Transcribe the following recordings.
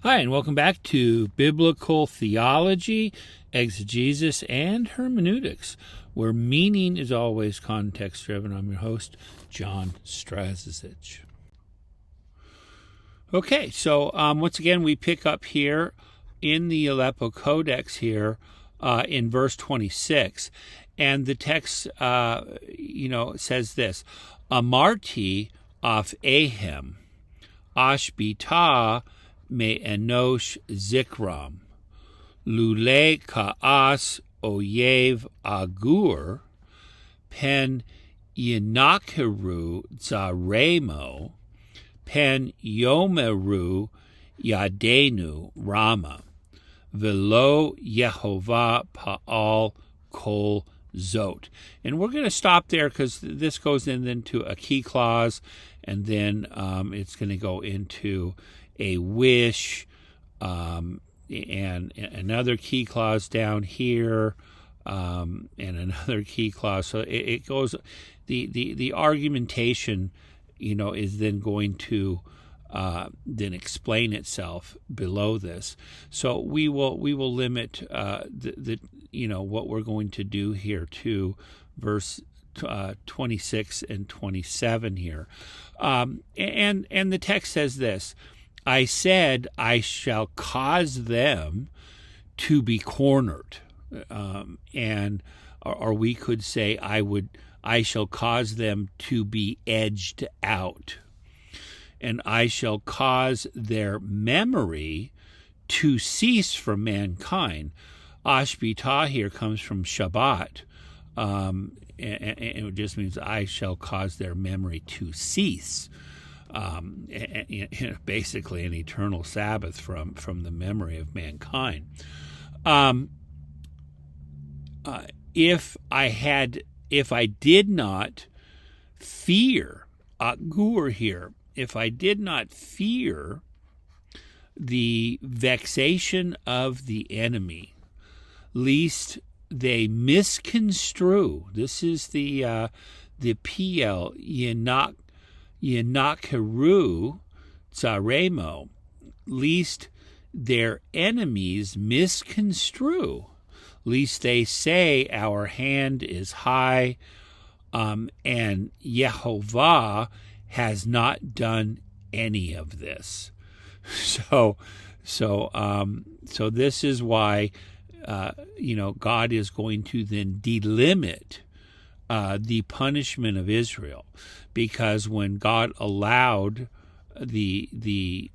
Hi, and welcome back to Biblical Theology, Exegesis, and Hermeneutics, where meaning is always context-driven. I'm your host, John Strazisich. Okay, so once again, we pick up here in the Aleppo Codex here in verse 26, and the text, says this: Amarti af Ahem, Ashbita me enosh zikram, lule kaas oyev agur, pen yinakeru zaremo, pen yomeru yadenu rama, velo Yehovah pa'al kol zot. And we're going to stop there because this goes into a key clause, and then it's going to go into a wish, and another key clause down here, and another key clause. So it goes, the argumentation, is then going to then explain itself below this. So we will limit what we're going to do here to verse 26 and 27 here, and the text says this: I said, I shall cause them to be cornered. Or we could say, I shall cause them to be edged out. And I shall cause their memory to cease from mankind. Ashbita here comes from Shabbat. And it just means I shall cause their memory to cease. Basically an eternal Sabbath from the memory of mankind. If I did not fear agur here, if I did not fear the vexation of the enemy, lest they misconstrue. This is the PL Yinakeru Zaremo, lest their enemies misconstrue, lest they say our hand is high, and Yehovah has not done any of this. So this is why God is going to then delimit the punishment of Israel, because when God allowed the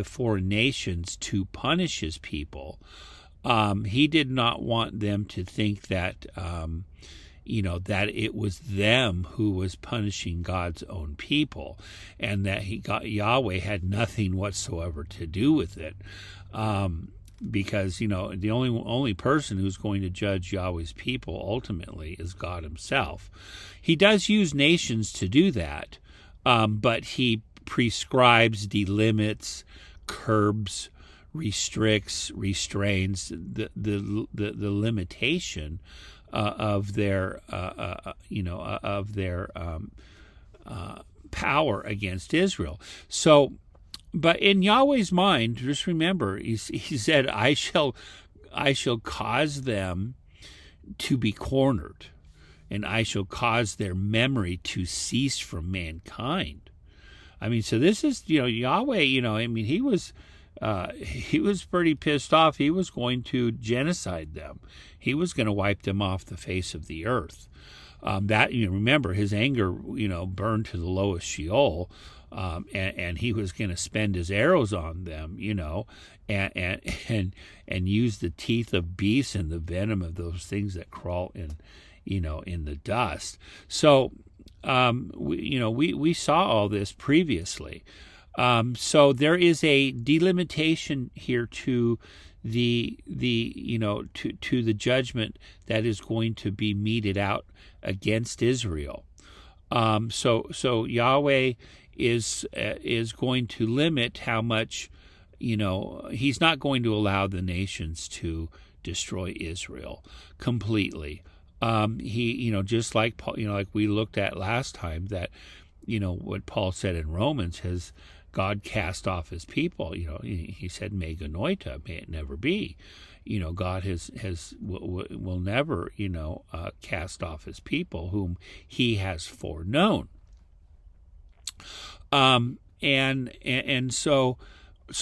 foreign nations to punish his people, he did not want them to think that that it was them who was punishing God's own people, and that Yahweh had nothing whatsoever to do with it. Because the only person who's going to judge Yahweh's people ultimately is God himself. He does use nations to do that, but he prescribes, delimits, curbs, restricts, restrains the limitation of their power against Israel. So. But in Yahweh's mind, just remember, he said, I shall cause them to be cornered, and I shall cause their memory to cease from mankind. I mean, so this is, Yahweh, he was pretty pissed off. He was going to genocide them. He was going to wipe them off the face of the earth. Remember, his anger, burned to the lowest Sheol. And he was going to spend his arrows on them, and use the teeth of beasts and the venom of those things that crawl in the dust. So, we saw all this previously. So there is a delimitation here to the judgment that is going to be meted out against Israel. So Yahweh is going to limit how much, he's not going to allow the nations to destroy Israel completely. He, just like Paul, like we looked at last time, that, what Paul said in Romans, has God cast off his people. He said, "Meganoita, may it never be." God will never, cast off his people whom he has foreknown. And so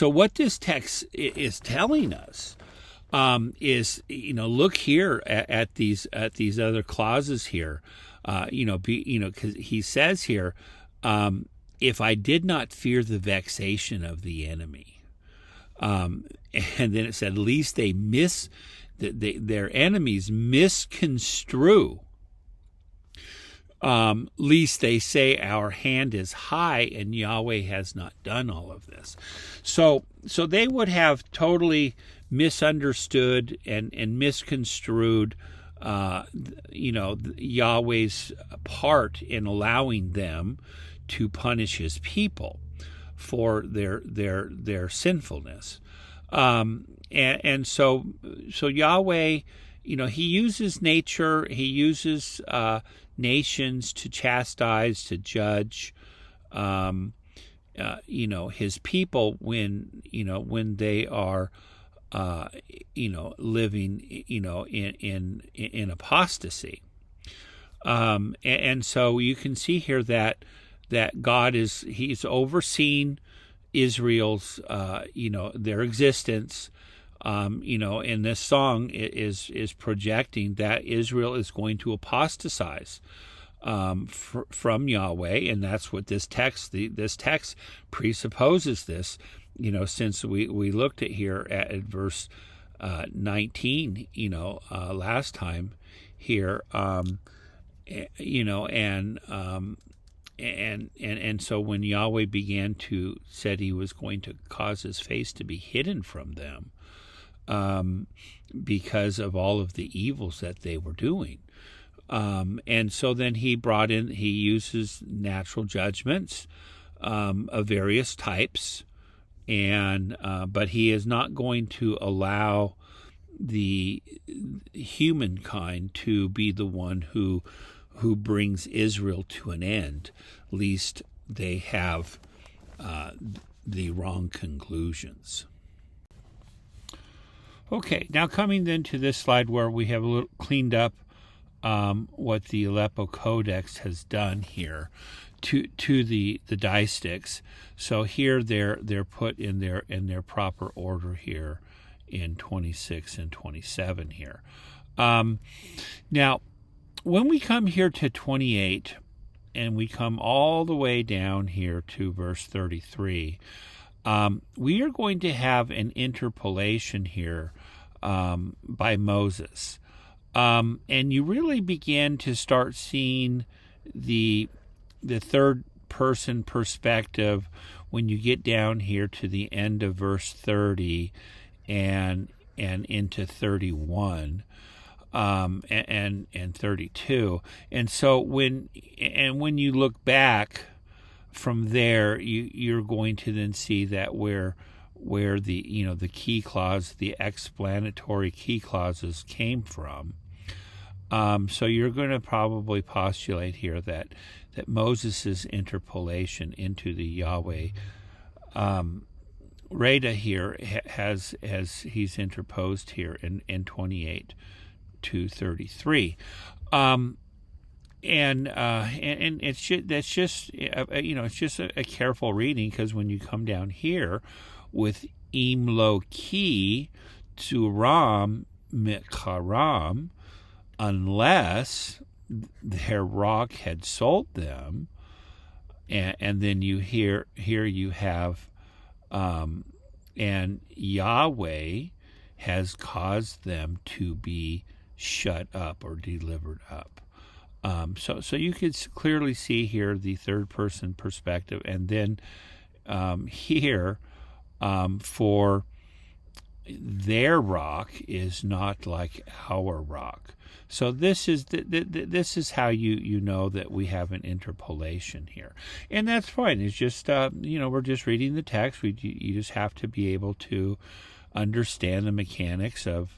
what this text is telling us is, look here at these other clauses here, because he says here, if I did not fear the vexation of the enemy. And then it said, least their enemies misconstrue, least they say our hand is high and Yahweh has not done all of this. So they would have totally misunderstood and misconstrued Yahweh's part in allowing them to punish his people for their sinfulness. And so Yahweh, he uses nature, he uses nations to chastise, to judge, his people when they are, living, in apostasy. And so you can see here that God he's overseen Israel's, their existence. And this song is projecting that Israel is going to apostatize from Yahweh, and that's what this text presupposes this. Since we looked at here at verse 19, last time here, and so when Yahweh said he was going to cause his face to be hidden from them, because of all of the evils that they were doing. And so then he uses natural judgments of various types, but he is not going to allow the humankind to be the one who brings Israel to an end, lest they have the wrong conclusions. Okay, now coming then to this slide where we have a little cleaned up what the Aleppo Codex has done here to the distichs. So here they're put in their proper order here in 26 and 27 here. Now, when we come here to 28, and we come all the way down here to verse 33, we are going to have an interpolation here by Moses. And you really begin to start seeing the third person perspective when you get down here to the end of verse 30 and into 31. And 32, and so when you look back from there, you're going to then see that where the key clause, the explanatory key clauses came from. So you're going to probably postulate here that Moses' interpolation into the Yahweh Reda here has he's interposed here in 28 to 33, and it's just a careful reading, because when you come down here with imlo ki to ram mikaram, unless their rock had sold them, and then here you have and Yahweh has caused them to be shut up or delivered up. So you could clearly see here the third person perspective, and then here for their rock is not like our rock. So this is how you know that we have an interpolation here, and that's fine. It's just we're just reading the text. You just have to be able to understand the mechanics of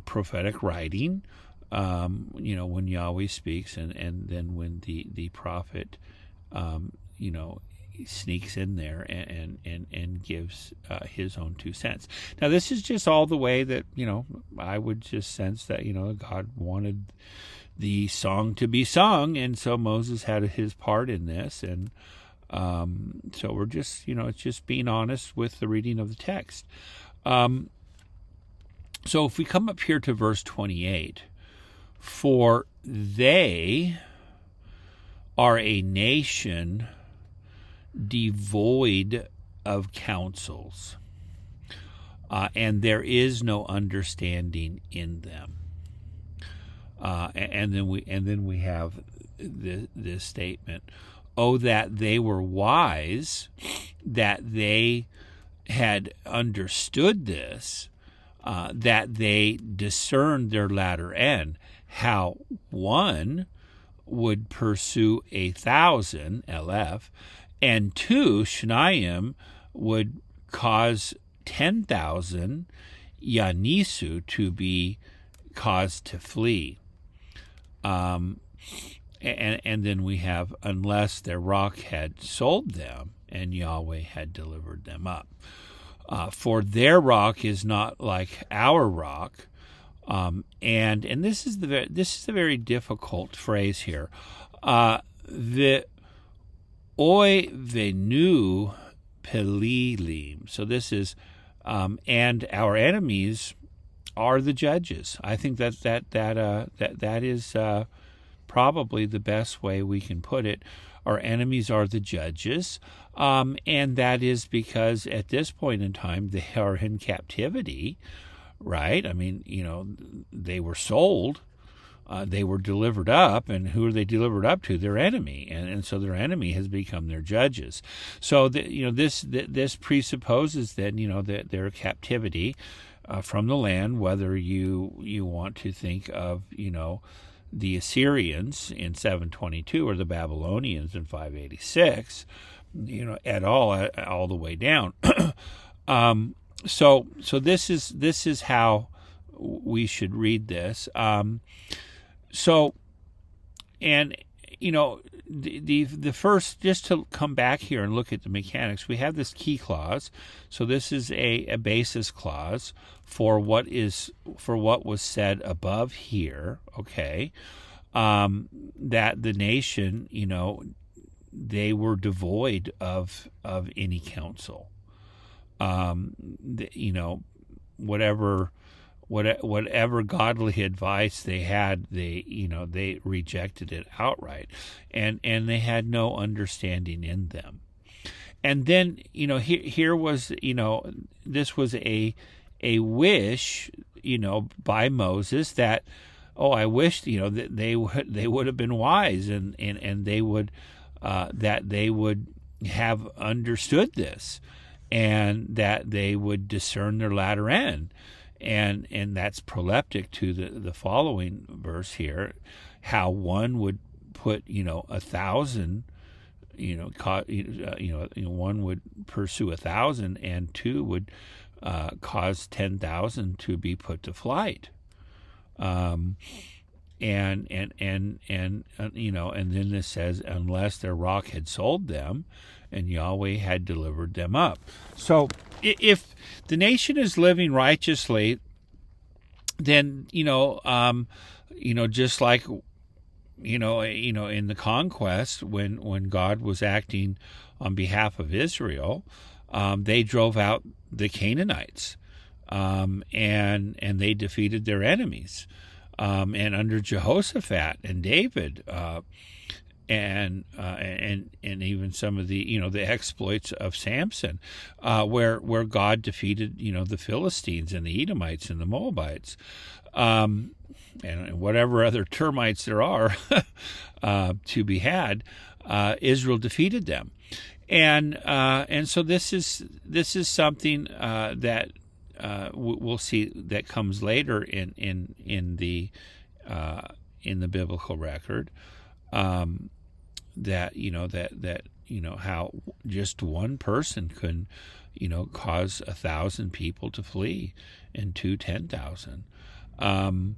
prophetic writing, when Yahweh speaks, and then when the prophet sneaks in there and gives his own 2 cents. Now, this is just all the way that, I would just sense that, God wanted the song to be sung, and so Moses had his part in this, and so we're just, it's just being honest with the reading of the text. So if we come up here to verse 28, for they are a nation devoid of counsels, and there is no understanding in them. And then we have this statement: "Oh, that they were wise, that they had understood this, that they discerned their latter end, how one would pursue 1,000 LF, and 2 Shnaim would cause 10,000 Yanisu to be caused to flee." And then we have, unless their rock had sold them and Yahweh had delivered them up. For their rock is not like our rock. And this is the very difficult phrase here. The oi venu pelilim. So this is, and our enemies are the judges. I think that is probably the best way we can put it. Our enemies are the judges, and that is because at this point in time they are in captivity, right? I mean, they were sold, they were delivered up, and who are they delivered up to? Their enemy, and so their enemy has become their judges. So this presupposes that their captivity from the land, whether you want to think of the Assyrians in 722 or the Babylonians in 586, at all the way down. So this is how we should read this. The first, just to come back here and look at the mechanics, we have this key clause. So this is a basis clause for what was said above here. Okay, that the nation, they were devoid of any counsel. Whatever godly advice they had, they rejected it outright, and they had no understanding in them. And then here was this was a wish by Moses that, I wish that they would have been wise and they would that they would have understood this, and that they would discern their latter end. And that's proleptic to the following verse here, how one would put 1,000, one would pursue 1,000, and 2 would cause 10,000 to be put to flight. And then this says, unless their rock had sold them, and Yahweh had delivered them up. So if the nation is living righteously, then just like in the conquest, when God was acting on behalf of Israel, they drove out the Canaanites, and they defeated their enemies, and under Jehoshaphat and David, and even some of the the exploits of Samson, where God defeated the Philistines and the Edomites and the Moabites, and whatever other termites there are to be had, Israel defeated them, and so this is something that we'll see that comes later in the biblical record. That how just one person could cause 1,000 people to flee, and 10,000, and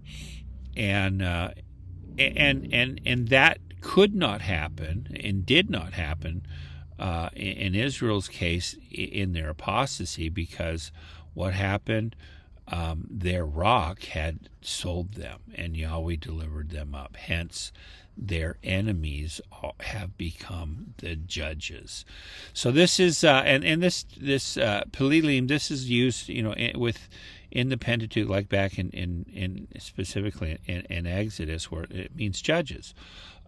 that could not happen and did not happen in Israel's case, in their apostasy, because what happened? Their rock had sold them, and Yahweh delivered them up. Hence, their enemies have become the judges. So this is and this Pelilim. This is used, in the Pentateuch, like back in specifically in Exodus, where it means judges.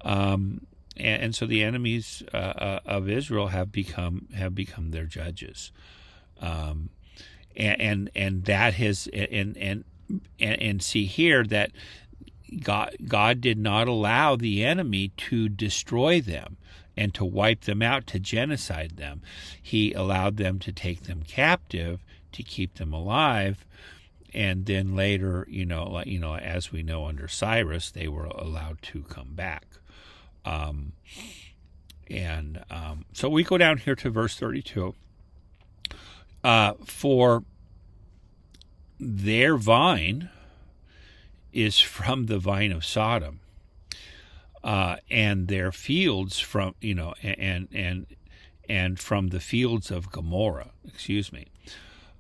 And so the enemies of Israel have become their judges. And that has and see here that God did not allow the enemy to destroy them and to wipe them out, to genocide them. He allowed them to take them captive to keep them alive, and then later, as we know under Cyrus, they were allowed to come back. So we go down here to verse 32. For their vine is from the vine of Sodom, and their fields from and from the fields of Gomorrah.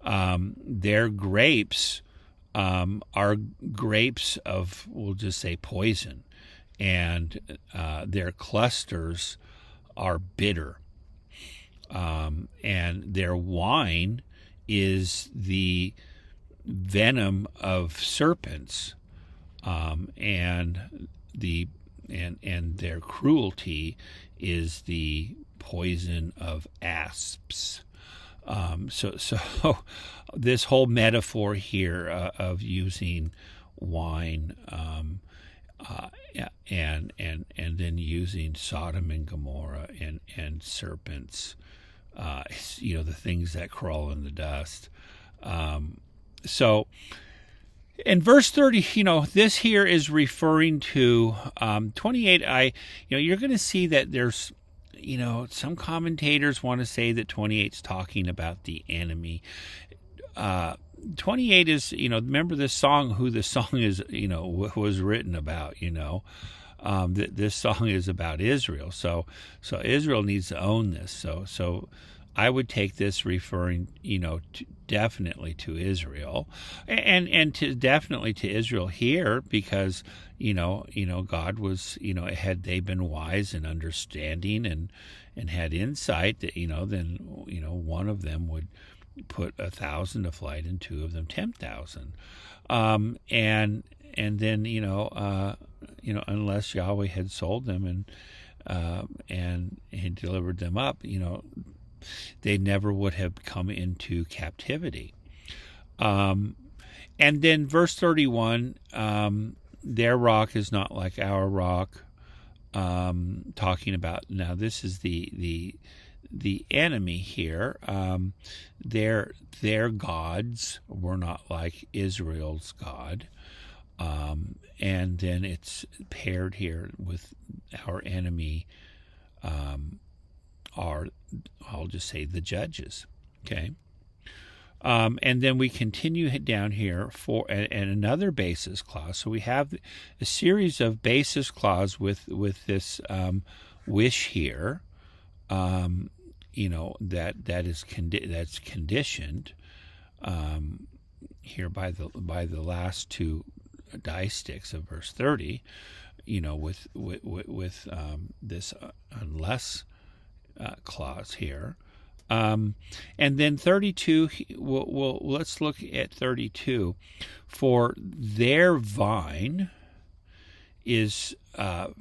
Their grapes are grapes of, we'll just say, poison, and their clusters are bitter. And their wine is the venom of serpents, and their cruelty is the poison of asps. So this whole metaphor here of using wine, and then using Sodom and Gomorrah and serpents, the things that crawl in the dust. So in verse 30, this here is referring to 28. You're going to see that there's, some commentators want to say that 28 is talking about the enemy. 28 is, remember this song, who the song is, was written about, this song is about Israel. So Israel needs to own this. So I would take this referring, definitely to Israel, and definitely to Israel here, because, God was, had they been wise and understanding and had insight, that, then, one of them would put 1,000 to flight and two of them 10,000. And then, unless Yahweh had sold them and had delivered them up, they never would have come into captivity. And then verse 31, their rock is not like our rock. Talking about, now this is the enemy here. Their gods were not like Israel's God. And then it's paired here with our enemy, I'll just say the judges. Okay. And then we continue down here for and another basis clause. So we have a series of basis clause with this wish here, that's conditioned here by the last two disticks of verse 30, with this unless clause here. And then 32, let's look at 32. For their vine is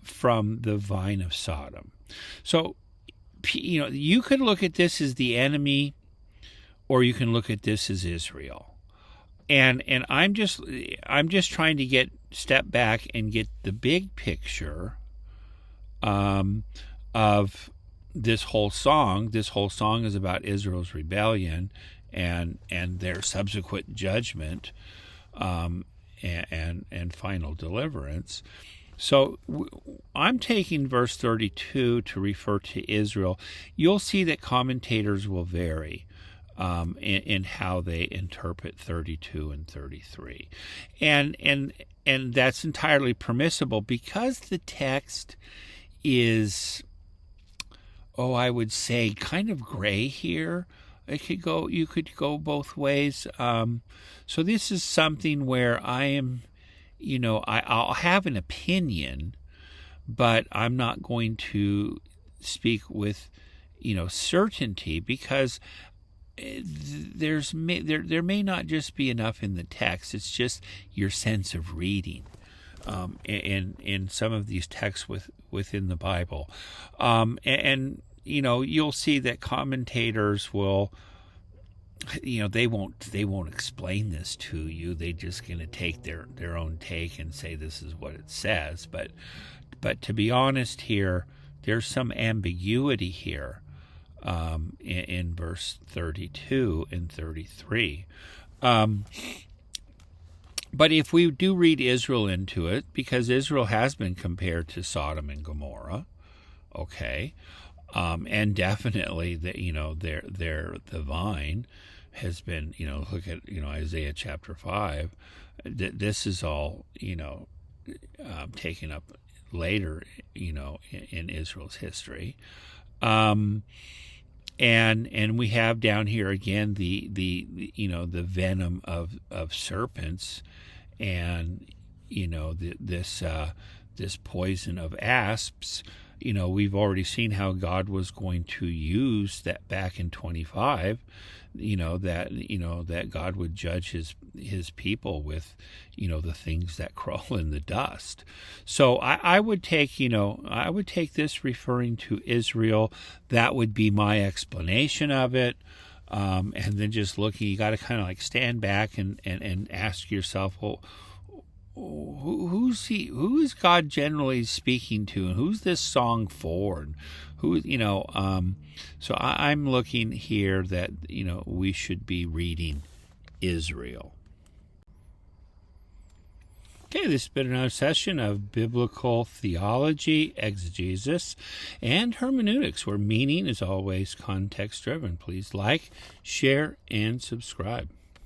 from the vine of Sodom. So, you could look at this as the enemy, or you can look at this as Israel. And I'm just trying to step back and get the big picture of this whole song. This whole song is about Israel's rebellion and their subsequent judgment, and final deliverance. So I'm taking verse 32 to refer to Israel. You'll see that commentators will vary in how they interpret 32 and 33, and that's entirely permissible, because the text is I would say kind of gray here. You could go both ways. So this is something where I am, I'll have an opinion, but I'm not going to speak with, certainty, because there may not just be enough in the text. It's just your sense of reading in some of these texts within the Bible, and you'll see that commentators will, they won't explain this to you. They're just going to take their own take and say this is what it says. But to be honest here, there's some ambiguity here in verse 32 and 33. But if we do read Israel into it, because Israel has been compared to Sodom and Gomorrah, okay, and definitely the vine has been, look at Isaiah chapter 5. This is all taken up later, in Israel's history, and we have down here again the venom of serpents, and this poison of asps. We've already seen how God was going to use that back in 25. That God would judge his people with, the things that crawl in the dust. So I would take this referring to Israel. That would be my explanation of it. And then just looking, you got to kind of like stand back and ask yourself, well, who is God generally speaking to, and who's this song for, and so I'm looking here that we should be reading Israel. Okay, this has been another session of biblical theology, exegesis, and hermeneutics, where meaning is always context driven. Please like, share, and subscribe.